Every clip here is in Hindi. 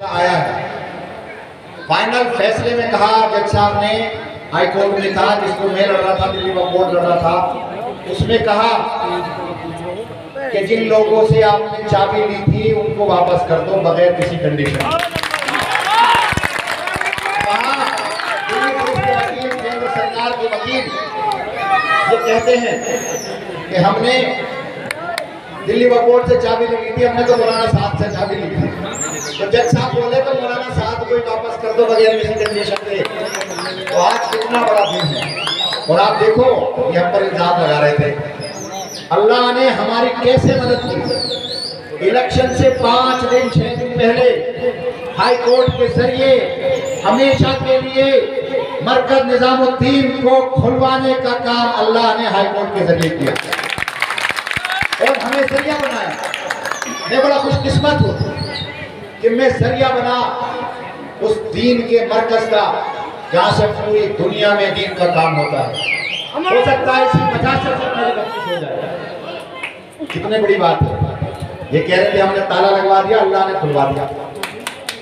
आया है। फाइनल फैसले में कहा जज साहब ने, हाई कोर्ट में था, जिसको मैं लड़ रहा था, दिल्ली कोर्ट लड़ रहा था, उसने कहा कि जिन लोगों से आपने चाबी ली थी उनको वापस कर दो बगैर किसी कंडीशन। केंद्र सरकार के वकील ये कहते हैं कि हमने दिल्ली कोर्ट से चाबी ली थी, हमने तो मौलाना साहब से चाबी ली थी। तो जज साहब बोले तो मौलाना साहब को वापस कर दो बगैर किसी कंडीशन के। तो आज कितना बड़ा दिन है। और आप देखो ये हम पर इल्जाम लगा रहे थे, अल्लाह ने हमारी कैसे मदद की। इलेक्शन से 5 दिन 6 दिन पहले हाई कोर्ट के जरिए हमेशा के लिए मरकज निजामुद्दीन को खुलवाने का काम अल्लाह ने हाई कोर्ट के जरिए किया और हमें जरिया बनाया। मैं बड़ा खुशकिस्मत हूँ कि मैं जरिया बना उस दीन के मरकज का जहाँ से पूरी दुनिया में दीन का काम होता है। हो सकता है इसी 50 से हो जाए, कितने बड़ी बात है। ये कह रहे थे हमने ताला लगवा दिया, अल्लाह ने खुलवा दिया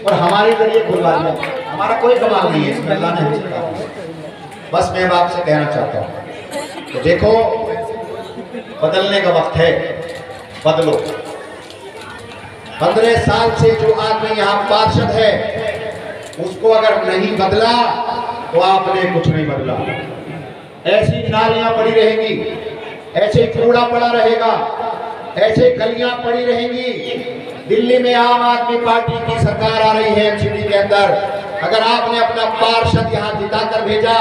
और हमारे जरिए खुलवा दिया। हमारा कोई कमाल नहीं है इसमें, अल्लाह ने हमसे कहा। बस मैं आपसे कहना चाहता हूँ तो देखो बदलने का वक्त है, बदलो। 15 साल से जो आदमी यहाँ पार्षद है उसको अगर नहीं बदला तो आपने कुछ नहीं बदला। ऐसी नालियां पड़ी रहेंगी, ऐसे कूड़ा पड़ा रहेगा, ऐसे गलियां पड़ी रहेंगी। दिल्ली में आम आदमी पार्टी की सरकार आ रही है एमसीडी के अंदर। अगर आपने अपना पार्षद यहाँ जिताकर भेजा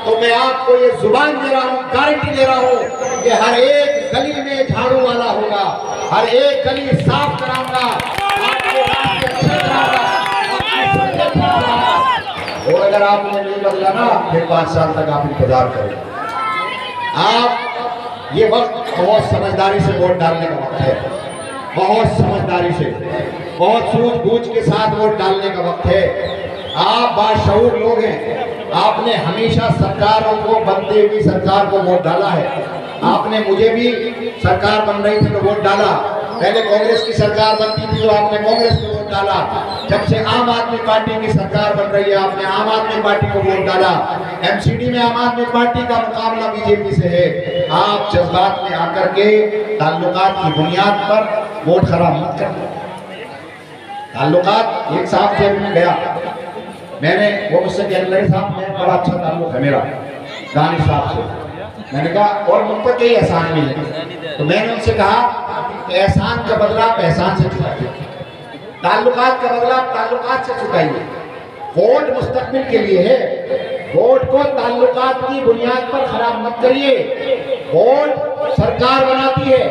तो मैं आपको ये जुबान दे रहा हूँ, गारंटी दे रहा हूँ कि हर एक गली में झाड़ू वाला होगा, हर एक गली साफ कराऊंगा, और अगर आपने नहीं बदला ना फिर 5 साल तक आप इंतजार करें। आप ये वक्त बहुत समझदारी से वोट डालने का वक्त है, बहुत समझदारी से, बहुत सूझबूझ के साथ वोट डालने का वक्त है। आप बाशऊर लोग हैं, आपने हमेशा सरकारों को, बनती हुई सरकार को वोट डाला है। आपने मुझे भी सरकार बन रही थी तो वोट डाला, पहले कांग्रेस की सरकार बनती थी तो आपने कांग्रेस को वोट डाला। जब से आम आदमी पार्टी की सरकार बन रही है आपने आम आदमी पार्टी को वोट डाला। एमसीडी में आम आदमी पार्टी का मुकाबला बीजेपी से है। आप जज्बात में आकर के ताल्लुकात की बुनियाद पर वोट खराब मत कर। ताल्लुकात एक साहब से मैं गया, मैंने वो मुझसे कहने लगे साहब मैं बड़ा अच्छा ताल्लुक है मेरा गानी साहब से। मैंने कहा और मुझ पर कई एहसान भी है। तो मैंने उनसे कहा कि एहसान का बदला आप एहसान से चुकाइए, ताल्लुकात का बदला आप ताल्लुकात से चुकाइए। वोट मुस्तकबिल के लिए है, वोट को ताल्लुकात की बुनियाद पर खराब मत करिए। वोट सरकार बनाती है,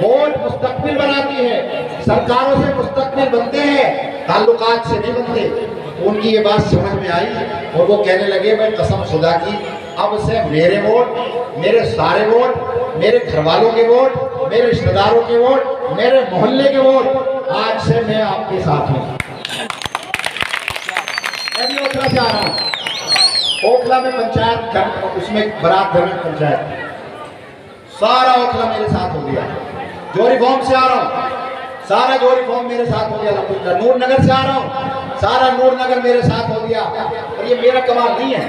वोट मुस्तकबिल बनाती है। सरकारों से मुस्तकबिल बनते हैं, ताल्लुकात से नहीं बनते। उनकी ये बात समझ में आई और वो कहने लगे मैं कसम खुदा की अब से मेरे वोट, मेरे सारे वोट, मेरे घर वालों के वोट, मेरे रिश्तेदारों के वोट, मेरे मोहल्ले के वोट, आज से मैं आपके साथ हूँ। मैं भी ओखला से आ रहा हूँ, ओखला में पंचायत, उसमें बारात घर में पंचायत, सारा ओखला मेरे साथ हो गया। जो रिफॉर्म से आ रहा हूँ सारा जो रिफॉर्म मेरे साथ हो गया अल्हम्दुलिल्लाह। नूर नगर से आ रहा हूँ सारा नूर नगर मेरे साथ हो गया। और ये मेरा कमाल नहीं है,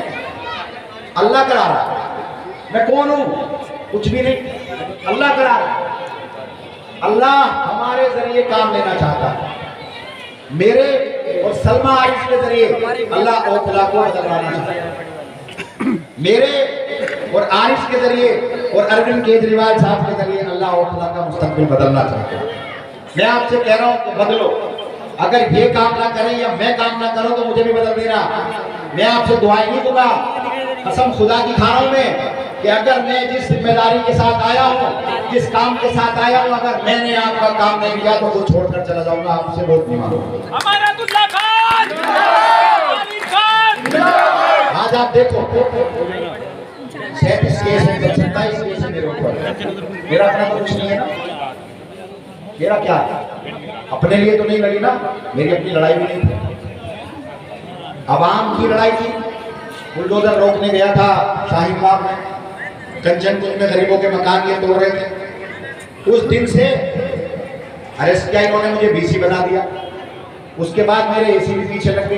अल्लाह करा रहा है। मैं कौन हूँ? कुछ भी नहीं, अल्लाह करा रहा है। अल्लाह हमारे जरिए काम लेना चाहता है। मेरे और सलमा आरिफ के जरिए अल्लाह ओखला को बदलवाना चाहता है। मेरे और आरिफ के जरिए और अरविंद केजरीवाल साहब के जरिए अल्लाह ओखला का मुस्तकबिल बदलना चाहता है। मैं आपसे कह रहा हूँ कि बदलो। अगर ये काम ना करें या मैं काम ना करूं तो मुझे भी बदल देना। मैं आपसे दुआएं नहीं दूंगा, कसम खुदा की खा रहा हूं मैं कि अगर मैं जिस जिम्मेदारी के साथ आया हूं, जिस काम के साथ आया हूं, अगर मैंने आपका काम नहीं किया तो वो छोड़कर चला जाऊंगा, आपसे वोट नहीं मांगूंगा। आज आप देखो 37 केस है, 27 केस है मेरे ऊपर। मेरा अपना कुछ नहीं है ना, मेरा क्या अपने लिए तो नहीं लगी ना, मेरी अपनी लड़ाई भी नहीं थी, अवाम की लड़ाई थी। बुलडोजर रोकने गया था शाहीन बाग में, कंचनपुर में गरीबों के मकान ये तोड़ रहे थे। उस दिन से अरेस्ट किया इन्होंने, मुझे बीसी बना दिया। उसके बाद मेरे एसी भी पीछे लग गई।